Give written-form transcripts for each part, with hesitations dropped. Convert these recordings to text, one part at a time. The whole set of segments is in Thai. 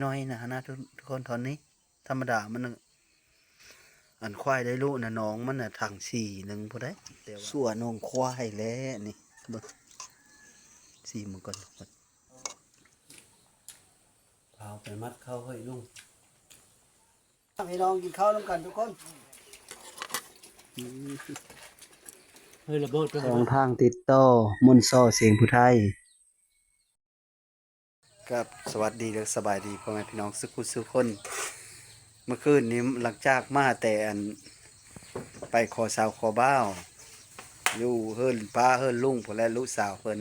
น้อยนะทุกคนตอนนี้ธรรมดามันอันควายได้ลูกนะน้องมันน่ะถังสี่หนึ่งพอได้แต่ว่าส่วนน้องควายแล้วนี่เบิ่งสี่มันก่อนเผาไปมัดเข้าให้ลุงให้น้องกินข้าวน้ำกันทุกคนเฮ้ยระเบิดไป ของทางติดต่อมนต์ซ้อเสียงผู้ไทยกับสวัสดีและสบายดีพ่อแม่พี่น้องสุขคนเมื่อคืนนี้หลังจากมาแต่อันไปขอสาวขอบ้าวอยู่เฮิรนป้าเฮิรนลุงผู้และลูกสาวเพิ่น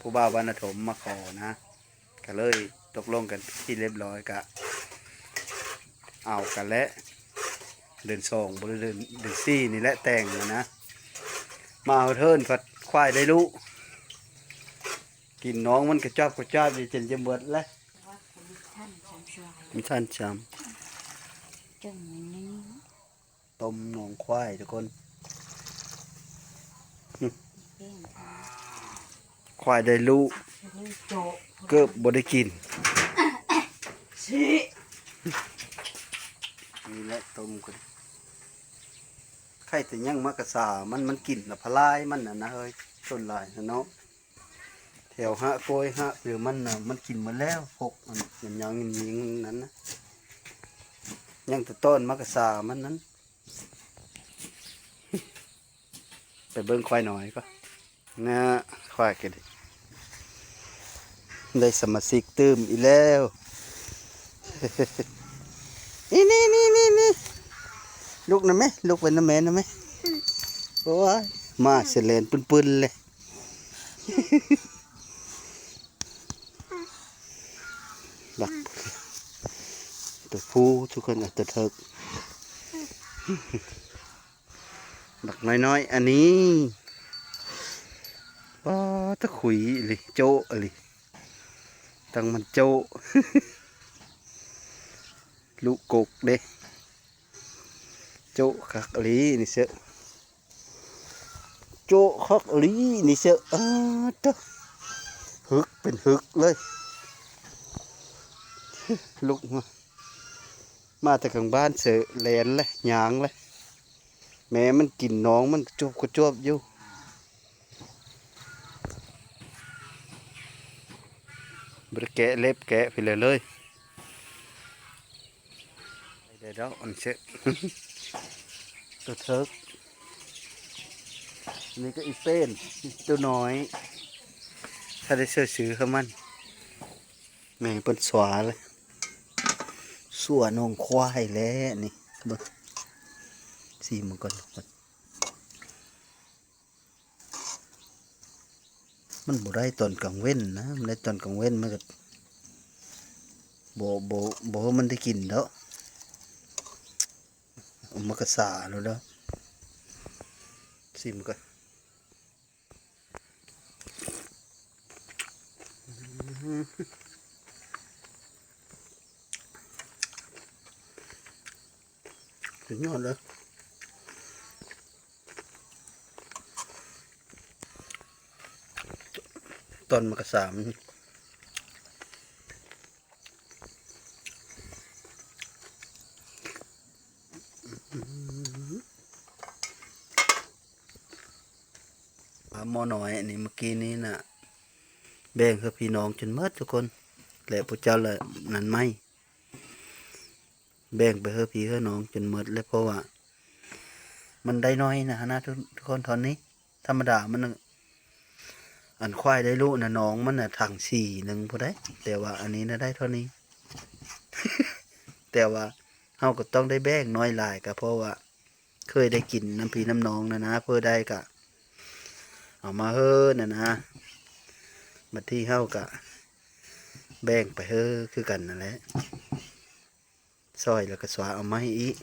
ผู้บ่าวบรรณถมมาขอนะก็เลยตกลงกันที่เรียบร้อยก็เอากันและเดือนสองบริเดือนสี่นี่แหละแต่งนะมาเอาเทินผัดควายได้ลูกกินน้องมันกระจอบดีจนจะหมดแล้วมีท่านจำต้มหนองควายทุกคนควายได้ลูกเกือบบได้กินนี่แหละต้มกันไข่แต่ยังมากระสามันกินละพลายมันนะเฮ้ยต้นลายนะเนาะแถวหะโกยหะหรือมันมันกินมาแล้วพกมันยังยิงนั้นนะยังแต่ต้นมากระสามันนั้นไปเบิ้งควายหน่อยก็นะควายกันได้สมาชิกตื้มอีแล้วนี่ลูกนะไหมลูกเป็นน้ำแม่นะไหมโอ้ยมาเสลนปืนเลยบักตัวผู้ทุกคนตัวเถิกบักน้อยอันนี้ป้าตะขุยเลยโจ้เลยตั้งมันโจ้ ลูกกกเด้โจ้คักลีนี่เสือโจ้คักลีนี่เสือจ้ะฮึกเป็นฮึกเลยลูกมาแต่ข้างบ้านเสือแลนเลยหยางเลยแม่มันกินน้องมันจวบอยู่บริแกะเล็บแกะไปเลยเดี๋ยวอันเชื่อ ตัวเทิกนี่ก็อีเป็นตัวน้อยถ้าได้เชื่อซื้อเขามันแม่เป็นสวาเลยสัวนองควายแล้วนี่เบิ่งสีมันก่อนมันบ่ได้ตอนกลางเว้นนะมันได้ตอนกลางเว้นมันก็บ่มันได้กินแล้วมันก็สาแล้วเด้อสีมันก่อนสุดยอดเลยตอนมันก็สามหม้อน้อยอันนี้เมื่อกี้นี้น่ะแบ่งให้พี่น้องจนหมดทุกคนแล้วพระเจ้าเลยนั่นไม่แบ่งไปให้พี่ให้น้องจนหมดเลยเพราะว่ามันได้น้อยนะทุกคนตอนนี้ธรรมดามันอันควายได้ลูกนะน้องมันน่ะถังสี่หนึ่งพอได้แต่ว่าอันนี้นะได้เท่านี้ แต่ว่าเฮาก็ต้องได้แบ่งน้อยหลายก็เพราะว่าเคยได้กินน้ำพี่น้ำน้องนะเพื่อได้ก็เอามาเฮ้อนะบัดที่เฮาก็แบ่งไปเฮ้อคือกันนั่นแหละซอยแล้วก็สวาเอาไม้อีก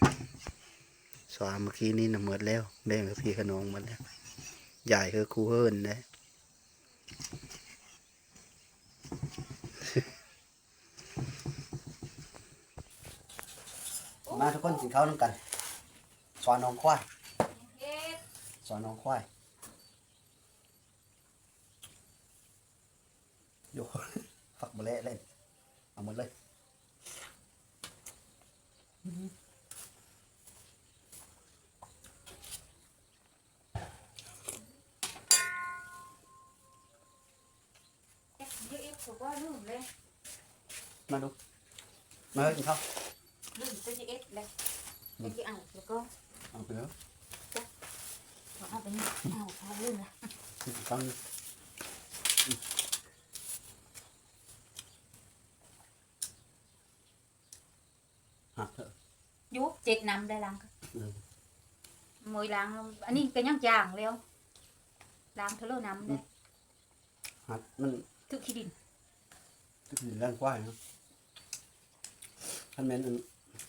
สวาเมื่อกี้นี้น่ะหมดแล้วแบ่งกับพี่กับน้องหมดแล้วใหญ่เฮ้อคู่เฮินนะมาทุกคนกินข้าวน้ำกันสอนน้องควายสอนน้องควายโยฝักบะเละเล่นเอาหมดเลย เยอะๆก็ลืมเลย มาดูมาเฮ้ยกินข้าว ลืมตัวเยอะเลยไม่ได้เอาแล้วก็ เอาไปแล้ว เอาไปนี่เอาลืมละ กินข้าวนี่หักเถอะ ยุบ7 nămได้ล้าง อืม มวยล้างอันนี้ก็ยังจางแล้วล้างเท่าไรน้ำเลย หักมัน ทุกขี้ดิน ก็คือแรงกว้างเนาะท่านแม่นอัน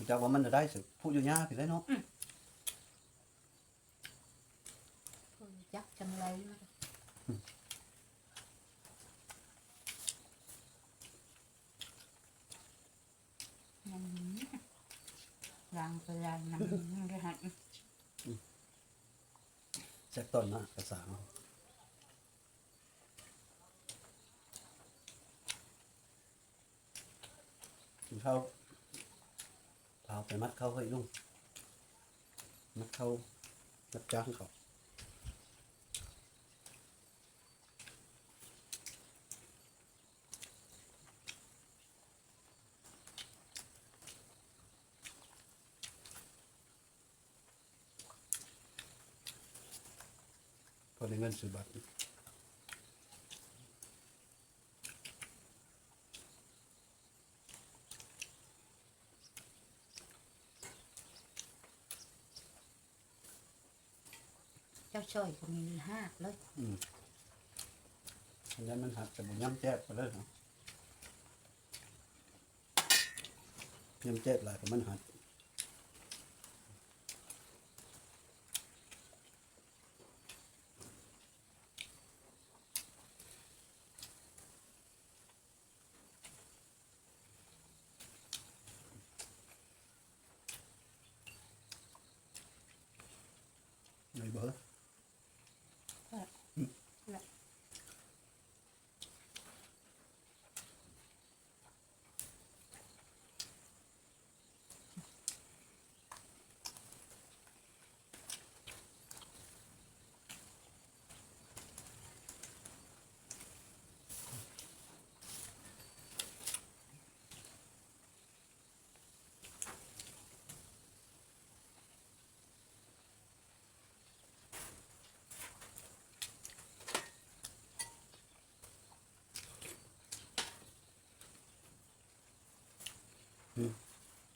จากว่ามันจะได้สิผู้อยู่ยากไปได้เนาะ ยักจังเลยล้างไปล้างน้ำก็หัน แจ็คต้นนะกระสางกินข้าวเอาไปมัดเข้าให้ลุงมัดเข้ารับจ้างเขาพอได้เงินซื้อบัตร เจ้าช่อยก็มีห้าเลย อันนั้นมันหักแต่บุญย่ำแจ๊บไปเลยเนาะย่ำแจ๊บหลายแต่มันหักไม่เบอร์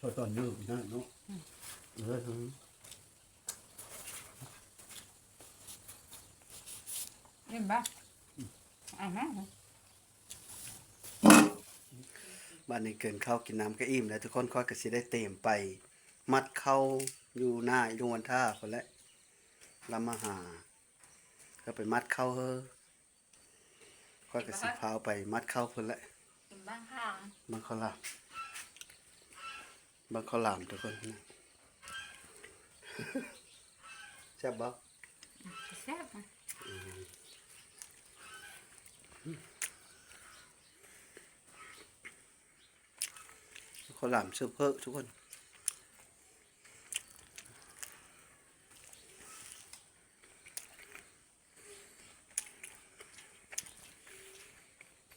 ช่วยตอนยืดนะเนาะเลย เห็นปะฮะ บ้านนี้เกินข้าวกินน้ำก็อิ่มแล้วทุกคนค่อยก็สิได้เต็มไป มัดเข้าอยู่หน้าอยู่วันท่าคนละลำมาหา ก็ไปมัดเข้าเฮ้อค่อยก็สิพาไปมัดเข้าคนละ กินบ้างข้าง บางข้าวหลามบางข้าวหลามทุกคนนะแซ่บบ่ แซ่บนะ ข้าวหลามเสื้อเพิ่มทุกคน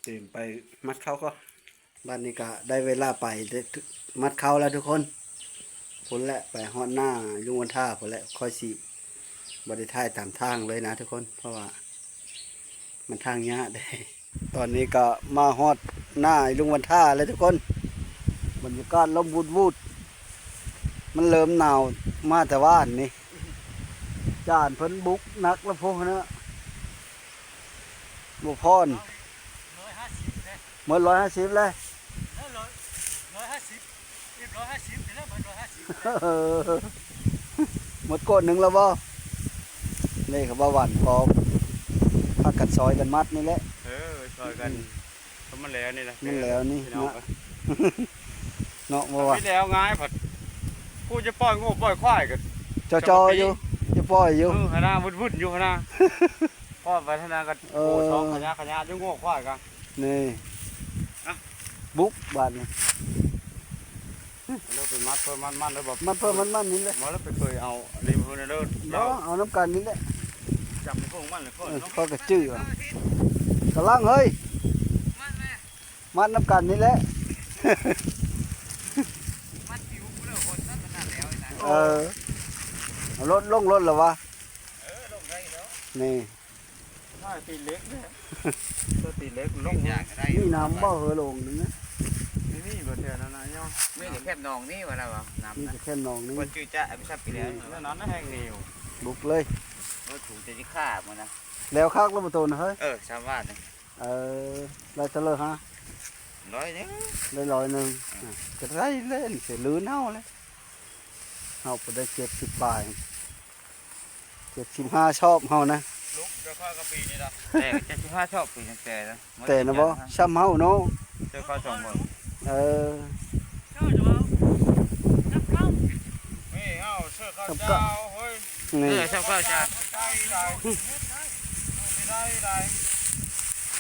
ตื่นไปมัดเข้าก็บ้านนี้ก็ได้เวลาไปได้มัดเข้าแล้วทุกคนผลแหละไปฮอดหน้ายุงวันท่าผลแหละค่อยสิบริท้ายตามทางเลยนะทุกคนเพราะว่ามันทางยากได้ ตอนนี้ก็มาฮอดหน้าลุงวันท่าแล้วทุกคนบรรยากาศลมวูดมันเริ่มหนาวมาแต่ว่านนี่จานเพิ่นบุกนักแล้วพวกนะบุพร 150เลย หมด150เลย แล้ว150อีก150แล้วมัน150 หมดก้นหนึ่งแล้วบ่นี่ครับว่าหวานพอพักกันซอยกันมัดนี่แหละ ซอยกันเพราะมันแล้วนี่นะ มันแล้วนี่เนาะ เนาะบ่ว่า ไม่แล้วง่ายผัดผู้จะปล่อยงูปล่อยควายกัน จออยู่จะปล่อยอยู่ ขนาวุ่นๆอยู่ขนาพ่อไปธนากันโอ้สองขยะอยู่งูควายกัน นี่ อ่ะ บุกบาดนี่ แล้วเป็นมัดเพิ่มมันแล้วแบบ มันเพิ่มมันนี่แหละ มาแล้วไปเคยเอาริมเพิ่นเด้อ เนาะเอาน้ำกันนี่แหละ จับพวกมันเลยก่อนเนาะ เขาก็จื้อว่ะกำลังเฮ้ยมัดน้ำกันนี่แหละ มัดผิวกูแล้วคนนั้นมันนั่นแล้วนะ เอารถลงรถเหรอวะ ลงได้แล้ว นี่ ถ้าตีเล็กเนี่ยตัวตีเล็กลงยากได้ นี่น้ำบ่เหอลงนึงนะ นี่บ่เท่านั้นนะย่อ ไม่ได้แคบนองนี่วะเราน้ำ นี่ นะ จะแค่นองนึง คนชื่อจะไม่ทราบปีแล้ว แล้วนั้นแห้งเหนียว บุกเลย ว่าถูกจะที่ฆ่ามันนะ แล้วคักแล้วประตูนะเฮ้ย ชาวบ้านเนี่ย ได้เท่าเลยฮะ 100เนี่ย ได้100นึงก็ได้เล่นเสียลื้นเฮาเลยเฮาไปได้70 บาท75ชอบเฮานะ ลุกจะข้าวกะปีนี่ละ แต่จะที่5ชอบปีแต่นะ แต่นะบ่ซ้ำเฮาเนาะ เจอข้าวสองหมด เออ นี่เอาเชื่อข้าวเจ้าเฮ้ย นี่ ชอบข้าวจ้า ได้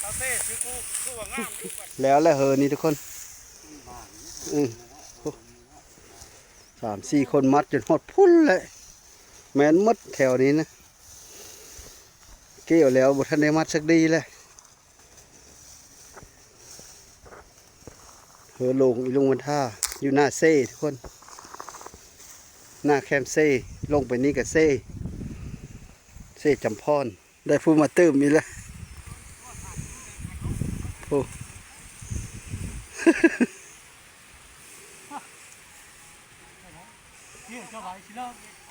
ข้าวเต้คือกูคือว่างามดีกว่า แล้วแหละเหอนี่ทุกคน3-4 คนมัดจนหดพุ่นเลยแม่นหมดแถวนี้นะเกี่ยวแล้วบ่ทันได้มัดสักดีเลยเหอลงอีลุงวันท่าอยู่หน้าเซ่ทุกคน หน้าแคมเซ่ลงไปนี่กับเซ่จำพรได้ผู้มาตื้มนี่แหละโอ้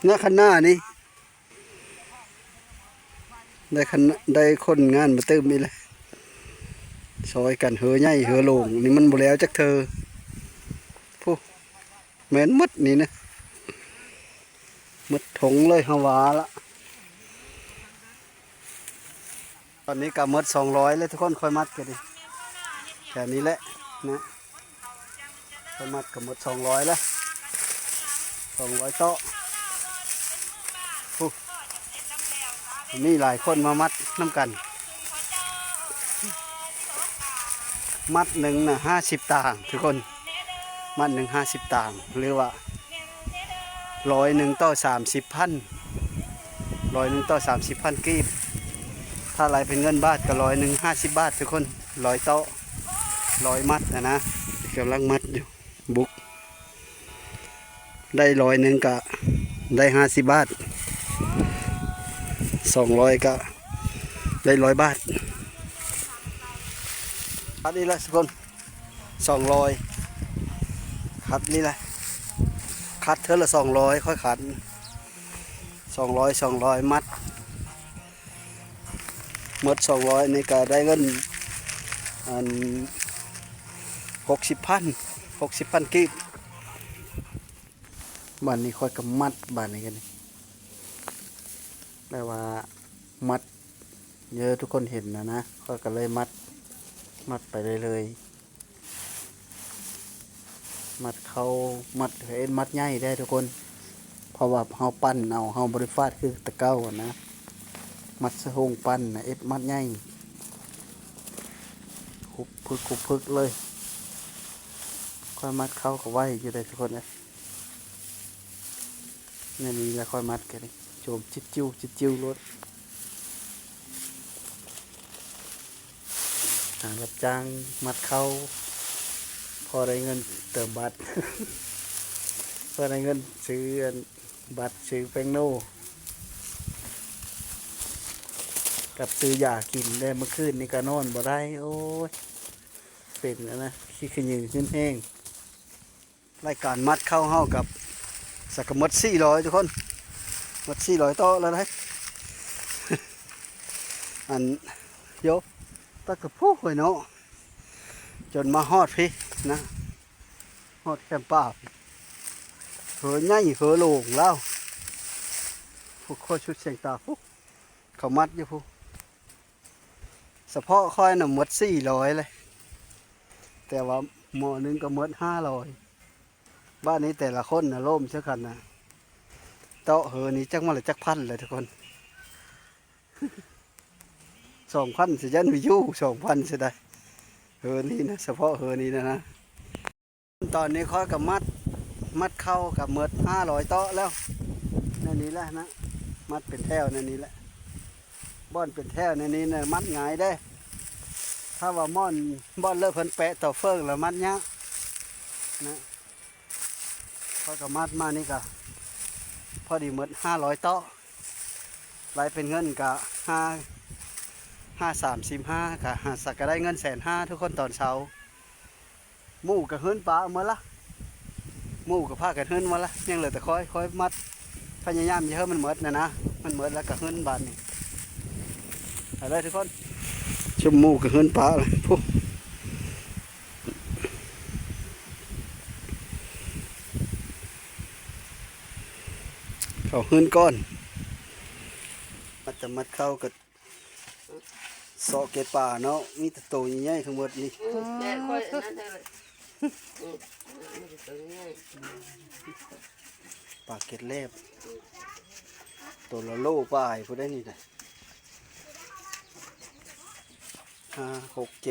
หน้าคันหน้านี่ได้คนงานมาตื้มนี่แหละซอยกันเหอใหญ่เหอโลงนี่มันบ่แล้วจักเธอผู้แม่นมดนี่นะมดถงเลยฮาวาละตอนนี้ก็มด200เลยทุกคนค่อยมัดกันดิแค่นี้แหละนะค่อยมัดก็หมด200แล้ว200โต๊ะมีหลายคนมามัดน้ำกัน มัดหนึ่งนะ50 ต่างทุกคนมัดหนึ่ง50 ต่างหรือว่า100ต่อ30,000 100ต่อ30,000กีบถ้าอะไรเป็นเงินบาทก็150 บาททุกคน100โต๊ะ100มัดนะกำลังมัดอยู่บุกได้100ก็ได้50 บาท200ก็ได้100 บาทคัดนี่แหละทุกคน200คัดนี่แหละคัดเท่าละ200ค่อยคัด200มัดหมด200นี่ก็ได้เงิน60,000กีบบ้านนี้ค่อยกับมัดบ้านนี้กันแปลว่ามัดเยอะทุกคนเห็นนะค่อยก็เลยมัดไปเลยมัดเขามัดเอ็นมัดใหญ่ได้ทุกคนเพราะว่าเฮาปั้นเอาเฮาบริฟาดคือตะเก้านะมัดสะโฮงปั้นนะเอ็ดมัดใหญ่คุบพึกเลยค่อยมัดเข้ากับไว้อยู่ได้ทุกคนนะนี่แล้วค่อยมัดกันเลยโจมจิตจิ้วรถรับจ้างมัดเข้าพอได้เงินเติมบัตร พอได้เงินซื้อบัตรซื้อแป้งโน่กับซื้อยากินได้เมื่อคืนนี่ก็นอนบ่ได้โอ้ยเป็นนะขี้ขยืนขึ้นเองรายการมัดเข้าเฮากับสักมัด400ทุกคนมัด400โต๊ะแล้วนะ อันโยตะกระพุ้ยเนาะจนมาฮอดพี่นะฮอดแคมป่าเหอใหญ่เหอโลงแล้วพวกข้อชุดเสียงตาพวกเขามัดอยู่พวกเฉพาะค่อยน่ะหมด400เลยแต่ว่าหม้อนึงก็หมด500บ้านนี้แต่ละคนน่ะร่มเช่นกันนะโต๊ะเหอนี้จักมาเลยจักพันเลยทุกคน 2,000สิยันวิว2,000สิได้เหอนี้นะเฉพาะเหอนี้นะตอนนี้ค่อยกับมัด มัดเข้ากับเมิด500โต๊ะแล้วนั่นนี่แหละนะมัดเป็นแถวนั่นนี่แหละบ่อนเป็นแถวนั่นนี่น่ะมัดง่ายได้ ถ้าว่าม่อนบ่อนเลิกเพิ่นแปะต่อเฟิงแล้วมัดยากนะพอก็มัดมานี่ก็พอดีเมิด500โต๊ะรายเป็นเงินก็535ก็สักก็ได้เงิน150,000ทุกคนตอนเช้าหมู่ก็เฮิรนปลาเอามาละหมู่ก็พากันเฮิรนมาละยังเหลือแต่ค่อยมัดพยายามอย่าให้มันหมดนะมันหมดแล้วก็เฮิรนบานนี่เอาเลยทุกคนชมหมู่ก็เฮิรนปลาเลยพวกเขาเฮิรนก้อนมันจะมัดเข้ากับซอกเกตป่าเนาะมีแต่โตใหญ่ๆทั้งหมดนี่ แม่ค่อยอันนั้นเลยมันจะตัวง่าย ป่าเกตเล็บตัวละโลป่ายพูดได้นี่นะ5 6 7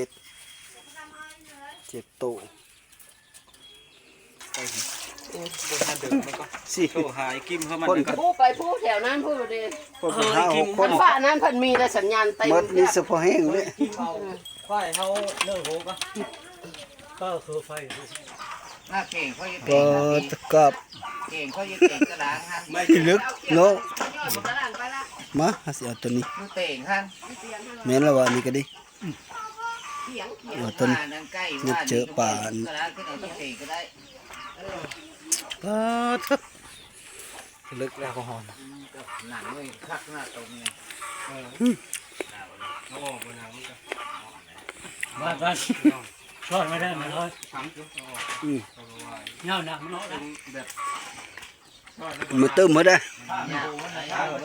โตไป โอ้บ่ทันเดินมันก็ สิ โทรหาไอ้กิมเขามันก็ ผู้ไปผู้แถวนั้นผู้ดี คนเป็น5 6 คน ฟ้านั้นเพิ่นมีแต่สัญญาณเต็ม หมดนี่เฉพาะแห้งเลย กิมเอาควายเฮาเนื้อโหก็คือไฟ หน้าเก่งเขาจะ ก็ เก่ง ตะกับ เก่งเขาจะเก่งกระล้างฮะ อีลึกเนาะ ยอดบ่กระด้างไปละ มาสิเอาตัวนี้ มือเต่งฮะ แม่นแล้วว่านี่ก็ดี เถียง เอาตัวนี้ นั่งใกล้ นึกเจอป่า กระล้างขึ้นเอาตัวเก่งก็ได้ ก็ลึกแล้วก็หอน หนังเลยคักหน้าตรงนี้ บ้านชอดไม่ได้มันเลย เงาหนักมันเนาะแบบ มือเติมหมดได้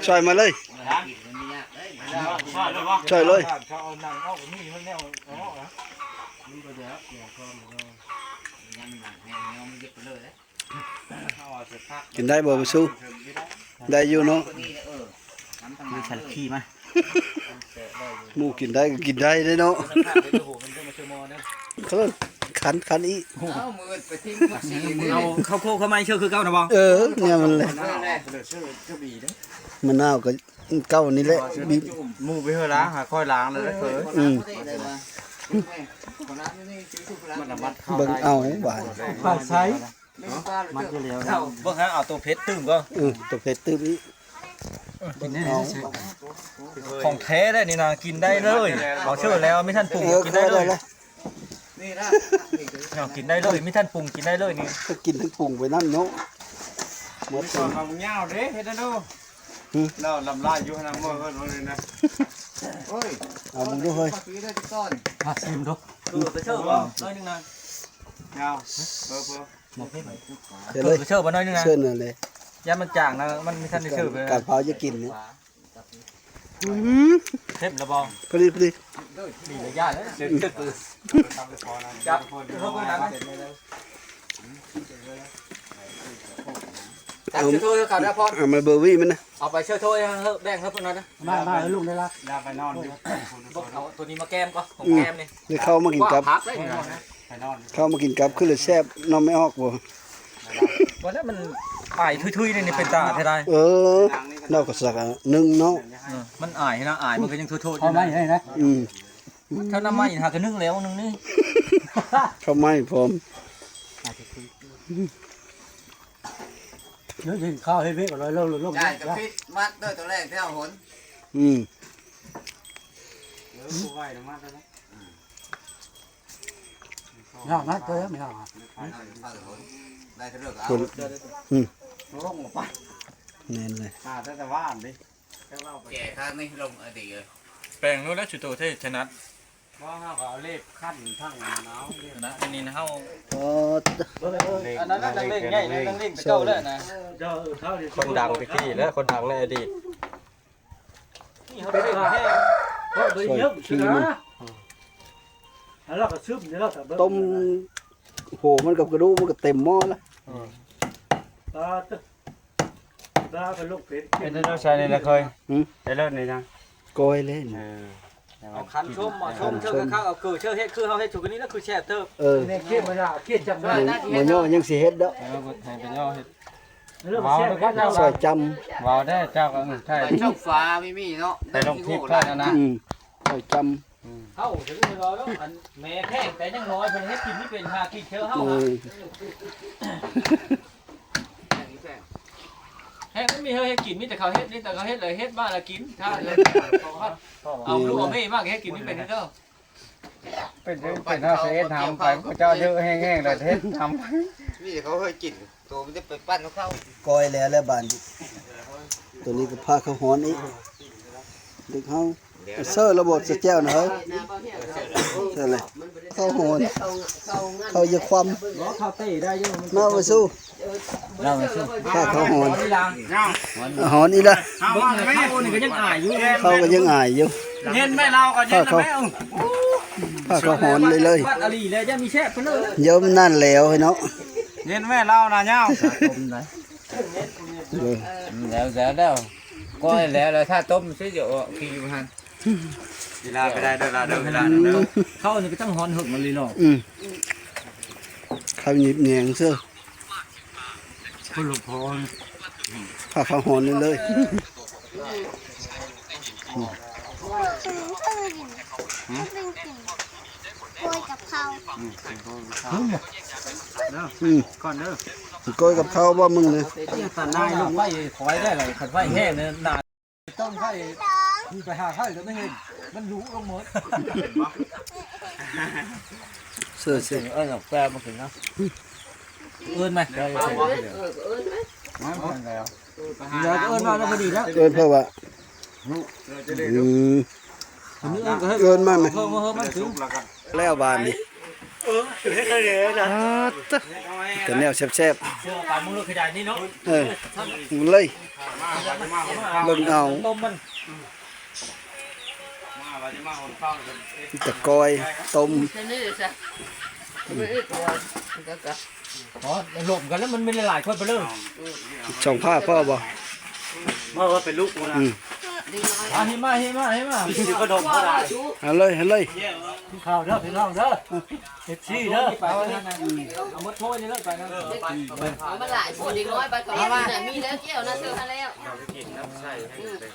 ช่วยมาเลย ช่วยเลย เขาเอาหนังออกมีมันแนวออกนะมันก็เดี๋ยวเกี่ยวข้องมัน ยังหนังแนวมันยึดไปเลย เอาเสร็จพัก กินได้บ่บ่สู้ได้อยู่เนาะ มีฉันขี้มา หมูกินได้ก็กินได้เด้เนาะ มันก็มาเชื่อมอนะ เขาคันอีก เอามือไปทิ้งทุกสีเลย เอาเข้าโคเข้ามาเชื่อคือเก้านะบอ เนี่ยมันเลย ชื่อจะบีนะ มะนาวก็เก้านี่แหละบีบ มูไปเฮล้างหาค่อยล้างเลยเคย มันมัด เบิ่งเอาบาด ปลาไซ มัดเร็ว เอาเบิ่งฮะเอาตัวเพชรตึ้งก็ ตัวเผ็ดตื้มอีก กินได้ของแท้ได้นี่นะกินได้เลยบอกเชื่อแล้วไม่ท่านปรุงกินได้เลย นี่นะ กินได้เลยไม่ท่านปรุงกินได้เลยนี่ ก็กินทั้งปรุงไปนั่นเนาะหมด ก่อนทำเงาเด้เฮ็ดได้ดูเราลำลายอยู่ขนาดมือเพิ่นเลยนะ โอ้ย เอามึงดูเฮ้ย ปีได้ต้น มาชิมดูไปเชื่อบ่น้อยนึงนะเงาเพิ่ม เดี๋ยวเลย ไปเชื่อบ่น้อยนึงนะ เชิญนั่นเลย ยามันจางนะมันไม่ทันได้เชื่อไป การเผาจะกินเนี่ย เทประบอง พอดี ดีเลยยากเลยเชื่อจับเขาก็นั้นจับเชื่อโทษเขาได้พอ เอามาเบอร์วี่มันนะ เอาไปเชื่อโทษแบ่งเขาพวกนั้นนะ มาลูกได้ละ ยาไปนอนเอาตัวนี้มาแก้มก็ของแก้มนี่ เดี๋ยวเข้ามากินกับ พักได้ไปนอน เข้ามากินกับคือเลยแซ่บนอนไม่ออกบ่ วันนั้นมันอายทุยๆนี่เป็นตาเท่าไร เราก็สักหนึ่งเนาะ มันอายนะอายมันก็ยังโทษๆ เขาไม่ให้นะถ้าน้ำมันหากระนึ่งแล้วนึงนี่ เขาไม่พร้อม nếu nhìn kho hay biết rồi lâu rồi lâu ใช่กับพิษมัดด้วยตัวแรกที่เอาหน nhỏ mắt tôi mới nhỏ ได้เรื่องเอา คน ลงไป แน่นเลย แต่ว่าดิ แก่ข้างนี้ลงอดีตเลย แปลงนู้นแล้วชุดโตเทชนะว่าเขาเอาเล็บขั้นทั้งหนาวนะอันนี้นะเขา อันนั้นนั่งเล่นง่ายนะนั่งเล่นไปเก้าแล้วนะคนดังตะกี้แล้วคนดังในอดีตนี่เขาเป็นแค่ tôi nhớ chứ đó nó là súp nữa là ต้มโหมันกับกระดูกมันก็เต็มหม้อแล้ว ta phải lúc phết เป็นเรื่องใช่นี่นะเคยได้เลิศนี่นะ ก้อยเล่น ไ เอาคันชมมาชมเชื่อข้าวเอาเชื่อเฮ็ดคือเฮาเฮ็ดถูกกันนี้แล้วคือแช่เติบ เนี่ยเครียดมันอ่ะเครียดจำได้ บ่ย่อยังสิเฮ็ดดอก ให้เป็นย่อเฮ็ด เรื่องเสียกัน ซอยจำ ว้าวได้เจ้าก็ใช่ ไปช่องฟ้าไม่มีเนาะ ไปลงทิพย์ได้นะ ซอยจำ เฮาถึงรอแล้วอันแม่แข้งแต่ยังน้อยเพิ่นเฮ็ดกินนี่เป็นหากินเชื่อเฮาแห้งไม่มีเฮ็ดกินมีแต่เขาเฮ็ดนี่แต่เขาเฮ็ดเลยเฮ็ดบ้านละกินถ้าเลยเอาลูกเอาแม่มากเฮ็ดกินนี่เป็นเด้อ เป็นเฮาเฮ็ดทำไปพระเจ้าเยอะแห้งๆเลยเฮ็ดทำ นี่เขาเคยกินตัวมันจะไปปั้นเขา ก้อยแล้วบานตัวนี้ก็พาเขาหอนอีกดึกเฮาเซอร์ระบบสแจ้วนะเฮ้ยใช่เลยเข้าหอนเข้าอย่าความ เข้าเตะได้ยัง มาไปสู้ เราไม่สู้ ข้าเขาหอน ที่ลัง หอนอีละ เบิ่งเข้านี่ก็ยังอายอยู่ เขาก็ยังอายอยู่ เย็นแม่เราก็เย็นแม่ พาเขาหอนเลย ปัดอลีเลยจะมีแช่เพิ่นเลย เดี๋ยวมันนั่นแล้วให้เนาะ เย็นแม่เรานะเจ้า แล้วก้อยแล้วถ้าต้มซื้อเดี๋ยวกินอยู่หั่น เวลาไปได้เด้อลาเด้อเวลาเด้อเข้านี่ก็ต้องหอนหึกมันเลยเนาะ เขาหยิบแหนงเสื้อ คนลูกพร พาเขาหอนเลย กล้วยกับข้าว ก่อนเด้อ ก้อยกับเขาบ่มึงเลย ตัดนายลงไฟคอยได้เลยขัดไฟแห้งเนี่ยนานต้องไฟไปหาไฟก็ไม่เห็นมันรู้ลงหมด เสื้อ แปลมาถึงนะ เอิ้นไหม เอิ้นไหม แล้ว เดี๋ยวเอิ้นมาแล้วพอดีแล้ว เกินเพราะว่า เกินมากไหม เพิ่มมันถึง แล้วบานนี่แต่แนวแซ่บ เชื่อปลามุ้งลูกขยายนี่เนาะ เลยเบิ่งเอา ต้มมัน ตะกอยต้ม นี่เลยจ้ะไม่ได้ตัวก็ อ๋อหลบกันแล้วมันเป็นหลายคนไปเลย ช่องผ้าพ่อบ่ เมื่อว่าเป็นลูกกูนะ ดีน้อย หิมะมีกระดมก็ได้ เอาเลย ข้าวเด้อพี่น้องเด้อเอฟซีเด้อ เอาหมดถ้วยนี่เลยไปนะ มันหลายคนดีน้อยไปก่อนน่ะมีแล้วเกี่ยวนะเชื่อแล้ว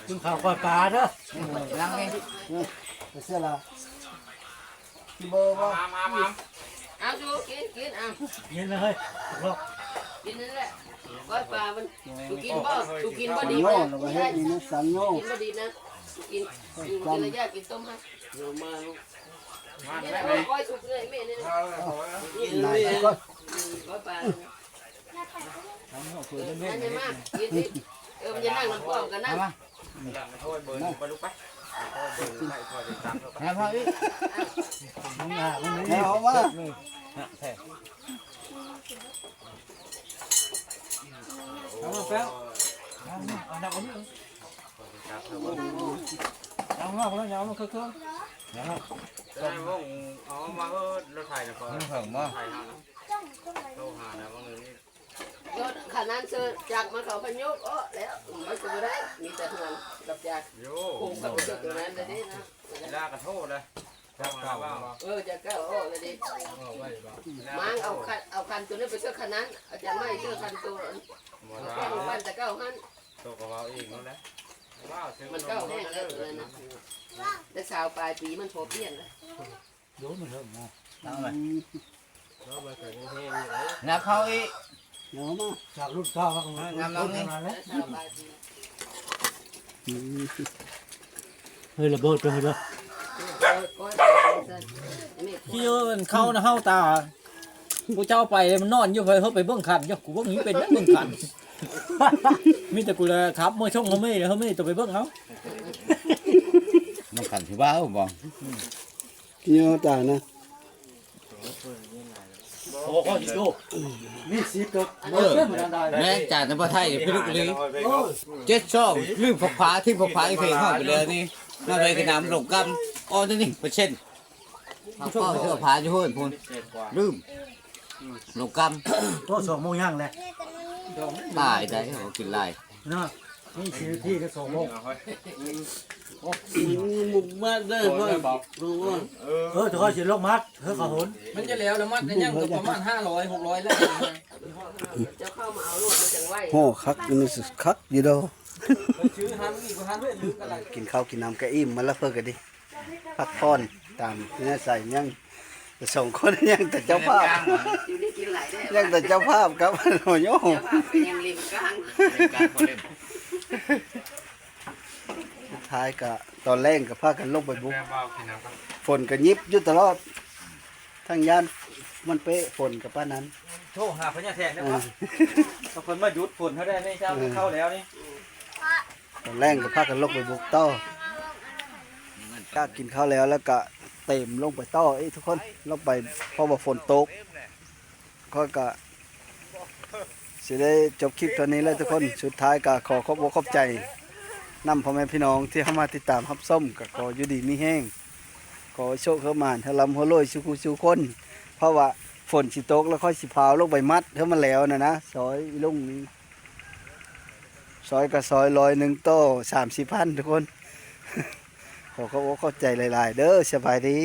กินข้าวก่อนปลาเด้อ เสื้อละเบอร์บ่ เอาดูกินเอา เย็นเลยรอ กินนั่นแหละก้อยปลามันดูกินบ่ดี โง่ นะ แล้วก็เฮ็ดนี่นะสังโง่ กินบ่ดีนะกินระยะกินต้มฮะมาก้อยสุกเลยแม่นี่ นายก็ ก้อยปลานั่นจะมากกินดิมันจะนั่งน้ำพร้อมกันนั่ง แล้วพออีก เอาว่า เอามาแป๊วเอาดับอันนี้เอามาแล้วเอามาเครื่อง เอามาเออรถไถนะพอ มันเพิ่งบ่ โตหานะว่าเงินนี่ ยศขนาดเสือจากมาเขาพยกแล้วไม่จะได้มีแต่เงินกับจาก โย โกงกับตัวนั้นเลยดินะ เวลากระโทษเลยจับเก่าว่า จะก้าวเลยดิมังเอาคันตัวนี้ไปเชื่อคันนั้นอาจารย์ไม่เชื่อคันตัวแก้วฟันแต่ก้าวหัน โตกับเราเองนั่นแหละว้าวถึง มันก้าวแห้งแล้วเลยนะแต่สาวปลายปีมันโผล่เปลี่ยนเลย โดนมันเริ่มมา นับเขาอีก เอามา จากรุ่นข้าวมาของเรา งามน้องนี่ สาวปลายปี เฮ้ยระเบิดไปเลย ที่มันเข้านะเข้าตากูเจ้าไปมันนอนอยู่เขาไปเบื้องขันอยู่กูว่างี้เป็นเบื้องขันมีแต่กูเลยครับเมื่อช่วงเขาไม่ตัวไปเบื้องเขา น้องขันสิบ้าบ่ เงี้ยตานะ โอ้ก็อยู่นี่สิตัว แม่จ่าในประเทศพี่ลูกเลย7 ลืมผักผาที่ผักผาอีเพลงเข้าไปเลยนี่มาไปกินน้ำหลงกำอ๋อนี่เปอร์เซ็นต์ผักเสื้อผาอยู่เฮ้ยพุ่นลืมหลงก ตัว2 โมงย่างเลย ำตายได้เขากินลาย นะนี่คือที่ก็2 โมง มุมมากเลยพ่อรู้ว่า จะค่อยสิลงมัดเฮ้ยเขาหน มันจะแล้วมัดยังก็ประมาณ500 600แล้ว จะเข้ามาเอาลูกมันจังไหว โหคักอยู่นี่สิคักอยู่ดอก ชื่อหันอีกหันเว้ยลืมกันละ กินข้าวกินน้ำก็อิ่มมาแล้วเพิ่นก็ดิพักผ่อนตามที่น่าใส่ยังแต่สองคนยังแต่เจ้าภาพ อยู่นี่กินหลายได้ ยังแต่เจ้าภาพครับโอ้โห เดี๋ยวว่าเป็นยังริมกลาง สุดท้ายก็ตอนแรกก็พากันลงไปบุก แม่เบากินน้ำครับ ฝนก็ยิบอยู่ตลอดทั้งยานมันเป๊ะฝนกับป้านั้น โทรหาพญาแทนได้บ่เอาคนมาหยุดฝนเขาได้นี่เจ้าเข้าแล้วนี่ ตอนแรกก็พากันลงไปบุกต่อก็กินข้าวแล้วแล้วก็เต็มลงไปต่อทุกคนลงไปเพราะว่าฝนตกก็สิได้จบคลิปตอนนี้แล้วทุกคนสุดท้ายก็ขอขอบอกขอบใจนำพ่อแม่พี่น้องที่เข้ามาติดตามรับส้มก็ขออยู่ดีมีแห้งขอโชคเข้ามาให้ลำหัวโรยสุขุสุคน เพราะว่าฝนสิตกแล้วค่อยสิพาวลงไปมัดเท่ามันแล้วนะซอยลุงนี้ซอยกับซอย100โต้30,000ทุกคน ขอเข้าใจหลายๆเด้อสบายดี